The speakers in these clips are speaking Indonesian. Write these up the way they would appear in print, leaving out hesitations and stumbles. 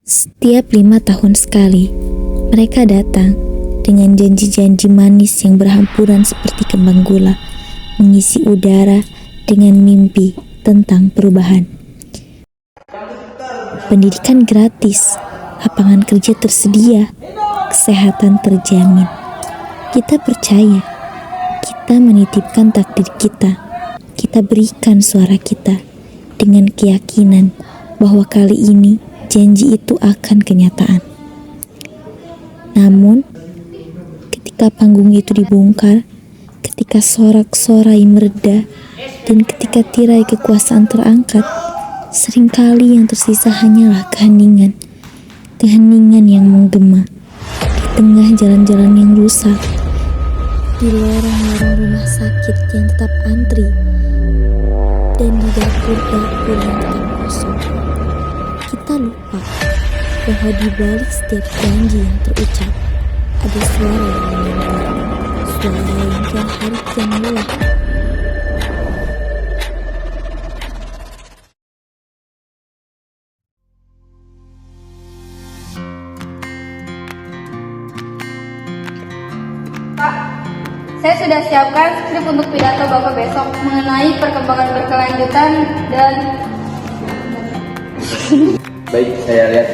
Setiap 5 tahun sekali, mereka datang dengan janji-janji manis yang berhampuran seperti kembang gula, mengisi udara dengan mimpi tentang perubahan. Pendidikan gratis, lapangan kerja tersedia, kesehatan terjamin. Kita percaya, kita menitipkan takdir kita berikan suara kita dengan keyakinan bahwa kali ini janji itu akan kenyataan. Namun, ketika panggung itu dibongkar, ketika sorak-sorai mereda, dan ketika tirai kekuasaan terangkat, seringkali yang tersisa hanyalah keheningan yang menggema di tengah jalan-jalan yang rusak, di lorong-lorong rumah sakit yang tetap antri, dan di dapur-dapur yang tetap kosong. Kita lupa bahwa di balik setiap janji yang terucap ada suara yang menyanyi, suara yang kian hari kian lelah. Pak, saya sudah siapkan skrip untuk pidato Bapak besok mengenai perkembangan berkelanjutan dan... Baik, saya lihat.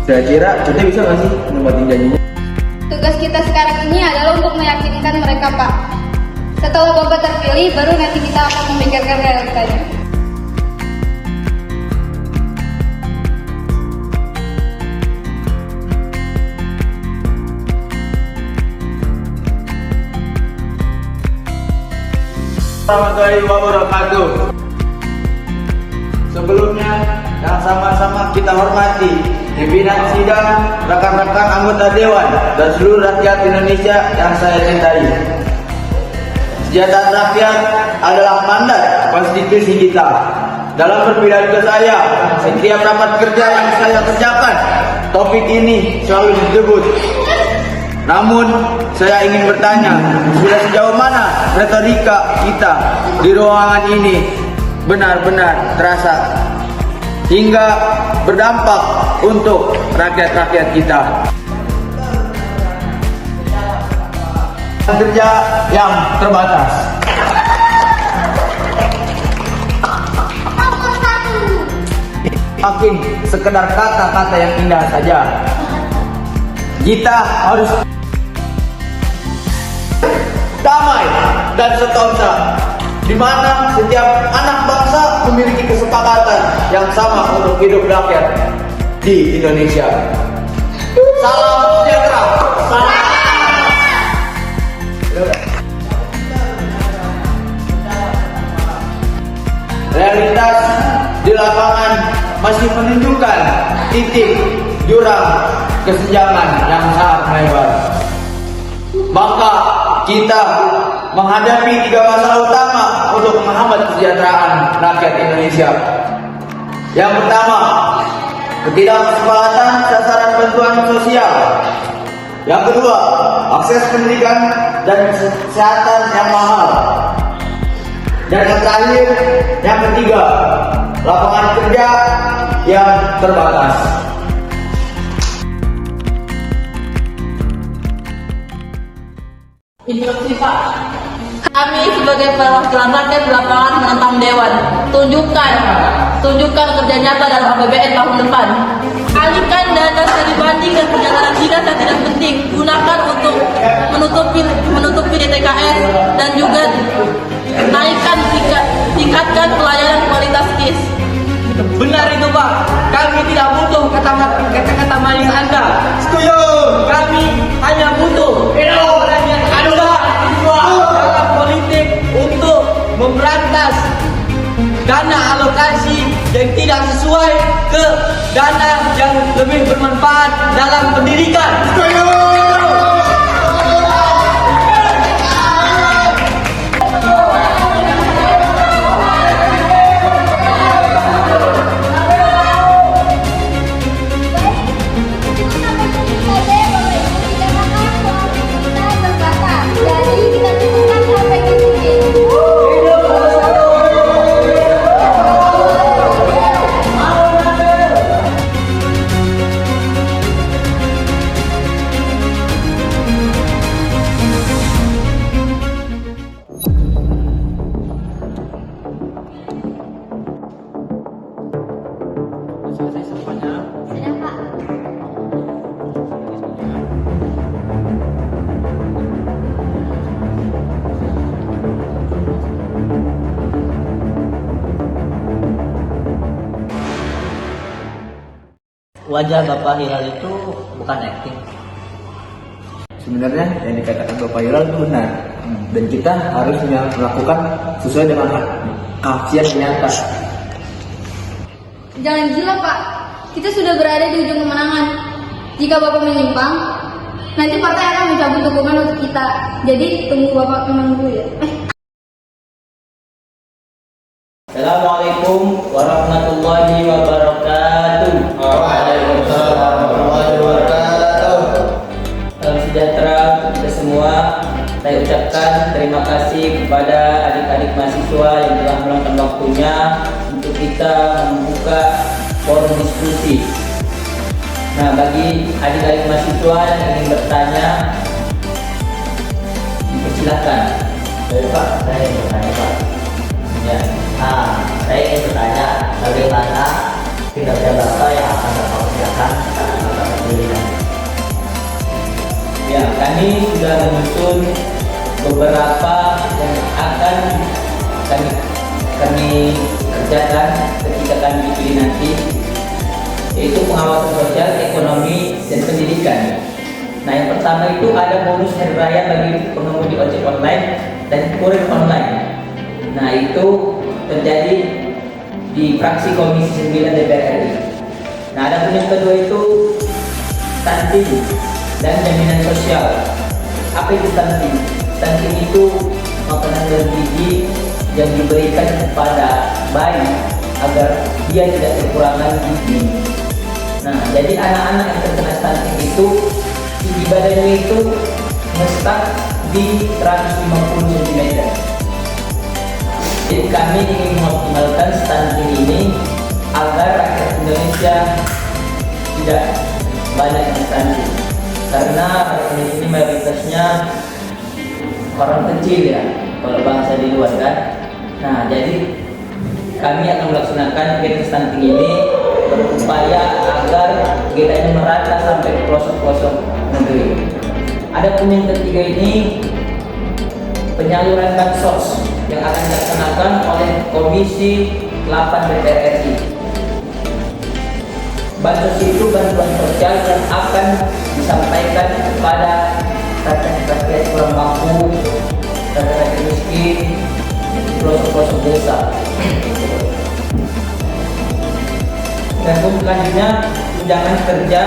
Kira-kira kita bisa nggak sih menempatin janjinya? Tugas kita sekarang ini adalah untuk meyakinkan mereka, Pak. Setelah Bapak terpilih, baru nanti kita akan memikirkan realitanya. Warahmatullahi wabarakatuh. Sebelumnya, yang sama-sama kita hormati pimpinan sidang, rekan-rekan anggota dewan, dan seluruh rakyat Indonesia yang saya cintai. Kesejahteraan rakyat adalah mandat konstitusi kita. Dalam berpidato saya, setiap rapat kerja yang saya kerjakan, topik ini selalu disebut. Namun, saya ingin bertanya, sudah sejauh mana retorika kita di ruangan ini benar-benar terasa hingga berdampak untuk rakyat-rakyat kita. Kerja yang terbatas. Makin sekedar kata-kata yang indah saja. Kita harus damai dan setonsa, di mana setiap anak bangsa memiliki kesepakatan yang sama untuk hidup rakyat di Indonesia. Salam sejahtera. Salam. Realitas di lapangan masih menunjukkan titik jurang kesenjangan yang sangat melebar. Maka kita menghadapi 3 masalah utama untuk menghambat kesejahteraan rakyat Indonesia. Yang pertama, ketidaksepakatan sasaran bantuan sosial. Yang kedua, akses pendidikan dan kesehatan yang mahal. Dan yang terakhir, yang ketiga, lapangan kerja yang terbatas. Instruksi Pak, kami sebagai perwakilan rakyat di lapangan menentang Dewan. Tunjukkan kerja nyata dalam APBN tahun depan. Alihkan dana studi banding dan penyelenggaraan dinas yang tidak penting. Gunakan untuk menutupi DTKS dan juga tingkatkan pelayanan kualitas KIS. Benar itu Pak, kami tidak butuh kata-kata manis Anda. Setuju. Kami hanya butuh orang yang ada dalam politik untuk memberantas dana alokasi yang tidak sesuai ke dana yang lebih bermanfaat dalam pendidikan. Setuju. Jadi kita tunggu sampai wajah Bapak Hilal itu bukan acting. Sebenarnya yang dikatakan Bapak Hilal itu benar, dan kita harus melakukan sesuai dengan kafiat nyata. Jangan gila Pak, kita sudah berada di ujung kemenangan. Jika Bapak menyimpang, nanti partai akan mencabut dukungan untuk kita. Jadi tunggu Bapak tenang dulu ya. Assalamualaikum warahmatullahi wabarakatuh. Waalaikumsalam warahmatullahi wabarakatuh. Salam sejahtera untuk kita semua. Saya ucapkan terima kasih kepada adik-adik mahasiswa yang telah meluangkan waktunya untuk kita membuka forum diskusi. Nah, bagi adik-adik mahasiswa yang ingin bertanya, silakan. Baik Pak, saya ingin bertanya Pak. Ya. Saya ingin bertanya bagaimana kinerja Bapak yang akan Bapak kerjakan saat Bapak terpilih nanti. Ya, kami sudah menyusun beberapa yang akan kami kerjakan ketika kami dipilih nanti, yaitu pengawasan sosial, ekonomi, dan pendidikan. Nah, yang pertama itu ada bonus hari raya bagi pengemudi ojek online dan kurir online. Nah, itu terjadi di fraksi Komisi 9 DPR RI. Nah, ada pun yang kedua itu stunting dan jaminan sosial. Apa itu stunting? Stunting itu makanan bergizi yang diberikan kepada bayi agar dia tidak kekurangan gizi. Nah, jadi anak-anak yang terkena stunting itu tinggi badannya itu ngestak di 150 cm. Jadi kami ingin mengoptimalkan stunting ini agar rakyat Indonesia tidak banyak yang stunting, karena rakyat Indonesia ini mayoritasnya orang kecil ya, kalau bahasa di luar kan. Nah, jadi kami akan melaksanakan kegiatan stunting ini berupaya agar kegiatan ini merata sampai ke pelosok-pelosok negeri. Adapun yang ketiga ini penyaluran bansos yang akan dilaksanakan oleh Komisi 8 DPR RI. Bansos itu bantuan sosial yang akan disampaikan kepada rakyat kurang mampu, rakyat miskin, di pelosok-pelosok desa. Dan selanjutnya tunjangan kerja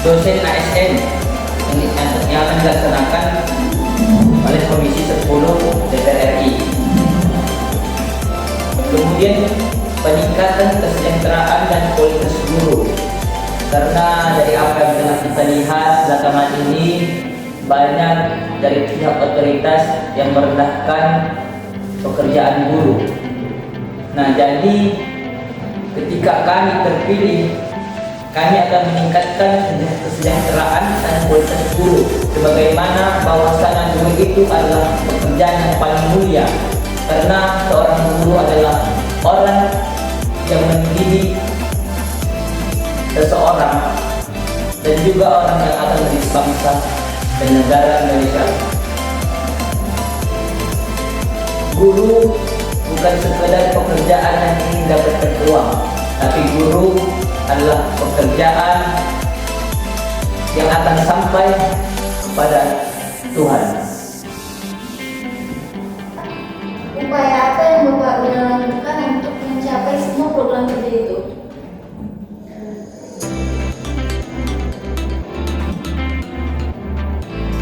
dosen ASN yang akan dilaksanakan oleh Komisi 10 DPR RI. Kemudian peningkatan kesejahteraan dan kualitas guru, karena dari apa yang telah kita lihat belakangan ini banyak dari pihak otoritas yang merendahkan pekerjaan guru. Nah, jadi ketika kami terpilih, kami akan meningkatkan kesejahteraan dan kualitas guru, sebagaimana bahwasanya guru itu adalah pekerjaan yang paling mulia, karena seorang guru adalah orang yang mendidik seseorang dan juga orang yang akan mendidik bangsa dan negara Indonesia. Guru bukan sekedar pekerjaan yang ingin mendapatkan uang, tapi guru adalah pekerjaan yang akan sampai kepada Tuhan. Upaya apa yang Bapak sudah lakukan untuk mencapai semua program kerja itu?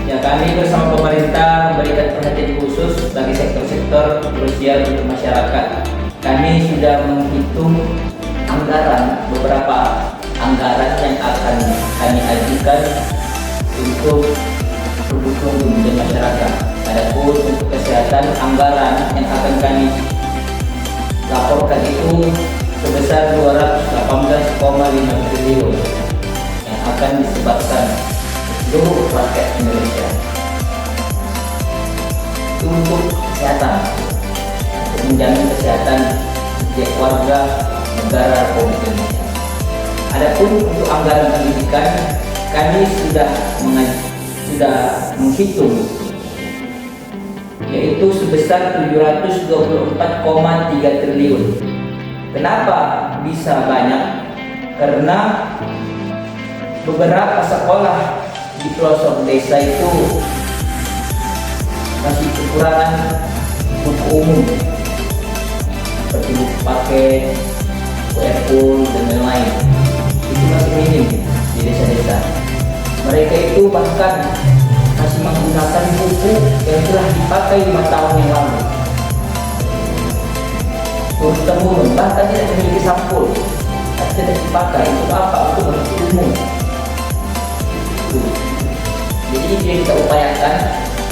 Ya, kami bersama pemerintah memberikan perhatian khusus bagi sektor-sektor krusial untuk masyarakat. Kami sudah menghitung anggaran, beberapa anggaran yang akan kami ajukan untuk mendukung kebutuhan masyarakat. Adapun untuk kesehatan, anggaran yang akan kami laporkan itu sebesar 218,5 triliun yang akan disebarkan seluruh rakyat Indonesia. Itu untuk kesehatan, untuk menjamin kesehatan setiap warga negara Republik Indonesia. Adapun untuk anggaran pendidikan, kami sudah menghitung, yaitu sebesar 724,3 triliun. Kenapa bisa banyak? karena beberapa sekolah di pelosok desa itu masih kekurangan buku umum seperti buku paket, buku dan lain-lain. Itu masih minim di desa-desa. Mereka itu bahkan masih menggunakan buku yang telah dipakai 5 tahun yang lalu. Turun-temurun, bahkan tidak memiliki sampul, tidak dipakai. Untuk apa? Untuk menuntut umum. Jadi ini yang kita upayakan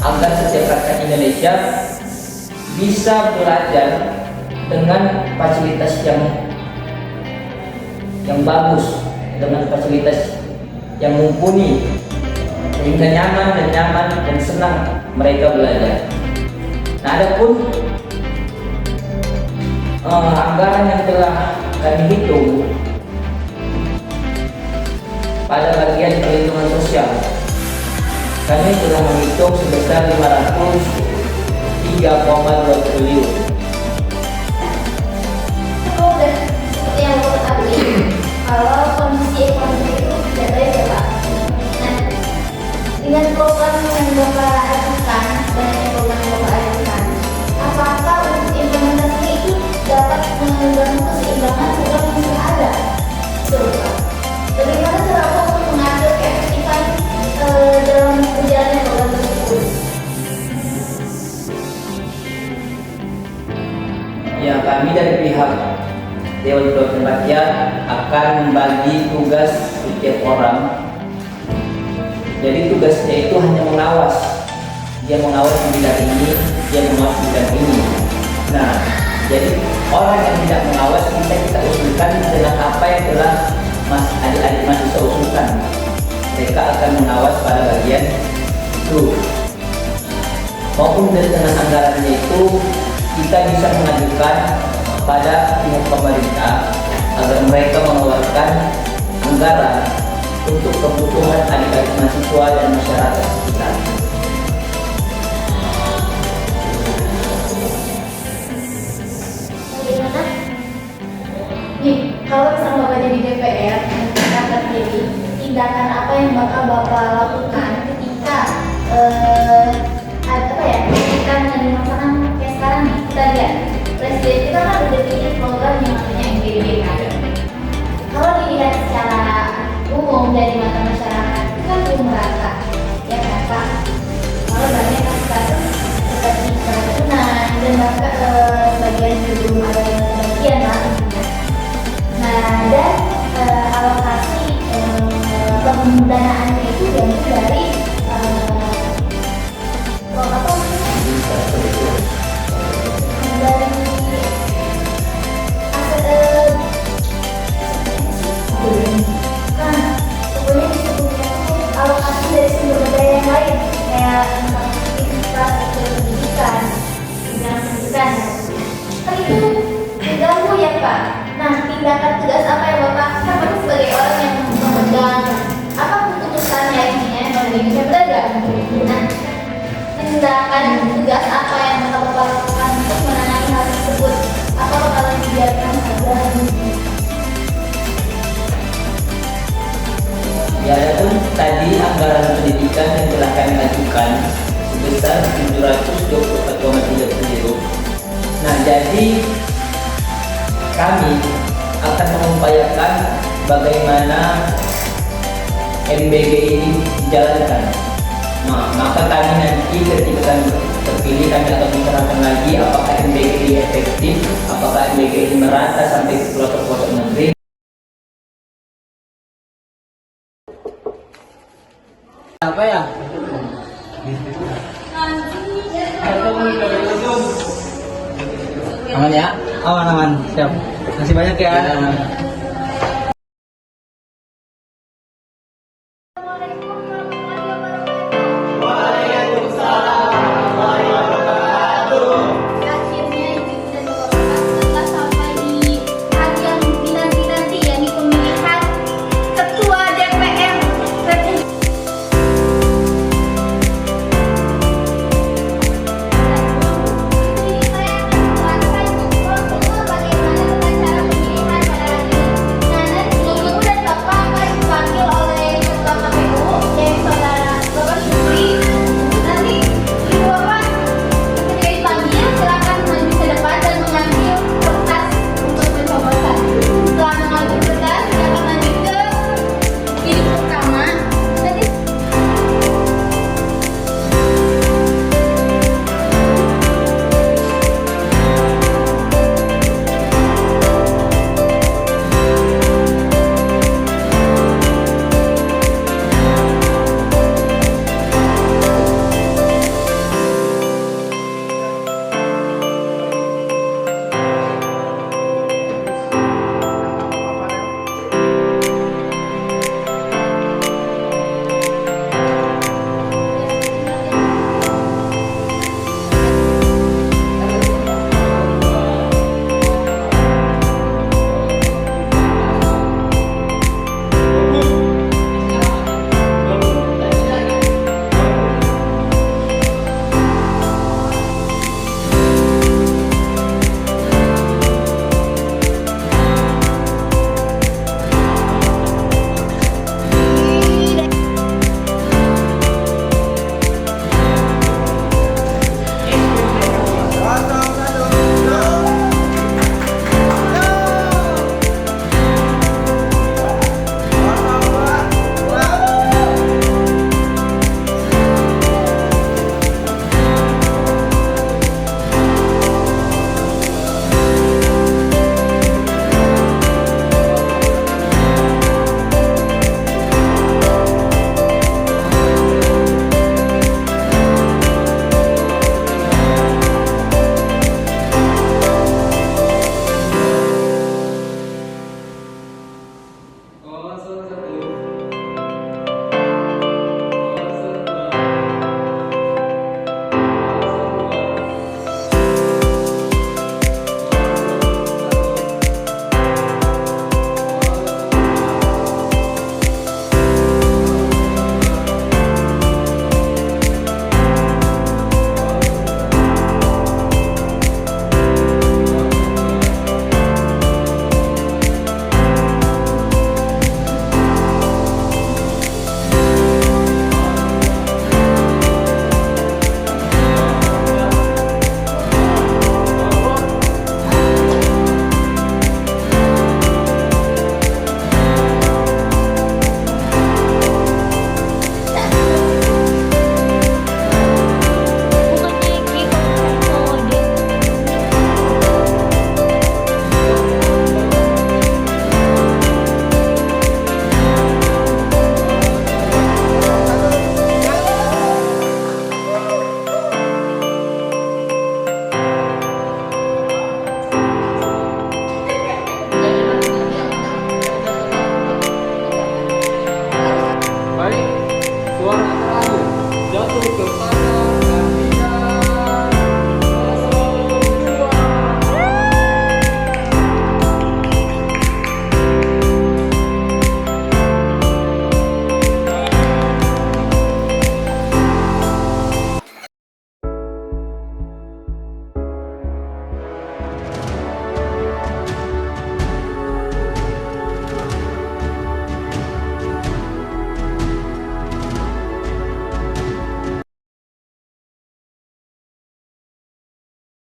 agar setiap rakyat Indonesia bisa belajar dengan fasilitas yang bagus, dengan fasilitas yang mumpuni, sehingga nyaman dan senang mereka belajar. Nah, adapun anggaran yang telah kami hitung pada bagian perlindungan sosial, kami telah menghitung sebesar 503,2 triliun. Seperti yang Bapak ketahui, kalau kondisi ekonomi itu tidak baik ya Pak. Nah, dengan program yang Bapak ajukan, banyaknya program yang Bapak ajukan, apakah untuk implementasinya itu dapat mengganggu keseimbangan program yang sudah ada? Betul Pak. Bagaimana cara Bapak untuk mengatur keefektifan dalam berjalannya program tersebut? Ya, kami dari pihak Dewan Perwakilan Rakyat akan membagi tugas setiap orang. Jadi tugasnya itu hanya mengawas. Dia mengawas bidang ini, dia mengawas bidang ini. Nah, jadi orang yang tidak mengawas kita usulkan dengan apa yang telah adik-adik mahasiswa usulkan. Mereka akan mengawas pada bagian itu. Maupun dengan anggarannya itu kita bisa mengajukan pada pihak pemerintah agar mereka mengeluarkan anggaran untuk kebutuhan adik-adik mahasiswa dan masyarakat sekitar. Bagaimana? Nih, kalau misalnya Bapak jadi DPR, kita terpilih, tindakan apa yang bakal Bapak lakukan ketika ketika menyelesaikan kayak sekarang nih, kita lihat Presiden kita kan udah bikin program yang namanya MBG kan. Kalau dilihat secara umum dari mata masyarakat itu kan belum merata, ya kan Pak? Kalau banyak kasus seperti keracunan dan bahkan sebagian belum ada yang bagian lah. Nah, dan alokasi pendanaannya itu diambil dari alokasi dari sumber daya yang lain kayak infrastruktur pendidikan, pendidikan kan itu mengganggu ya Pak. Nah, tindakan tugas apa yang Bapak kan Bapak sebagai orang yang memegang apa keputusannya intinya kalau Indonesia berdagang. Nah, tindakan tugas apa yang Bapak lakukan untuk menangani hal tersebut? Apa bakalan dibiarkan saja? Ya, adapun tadi anggaran pendidikan yang telah kami ajukan sebesar 724,3 triliun. Nah, jadi kami akan mengupayakan bagaimana MBG ini dijalankan. Nah, maka kami nanti ketika kami terpilih, kami akan bicarakan lagi apakah MBG ini efektif, apakah MBG ini merata sampai ke pelosok-pelosok negeri. Apa ya? Aman ya? Aman. Siap. Masih banyak ya.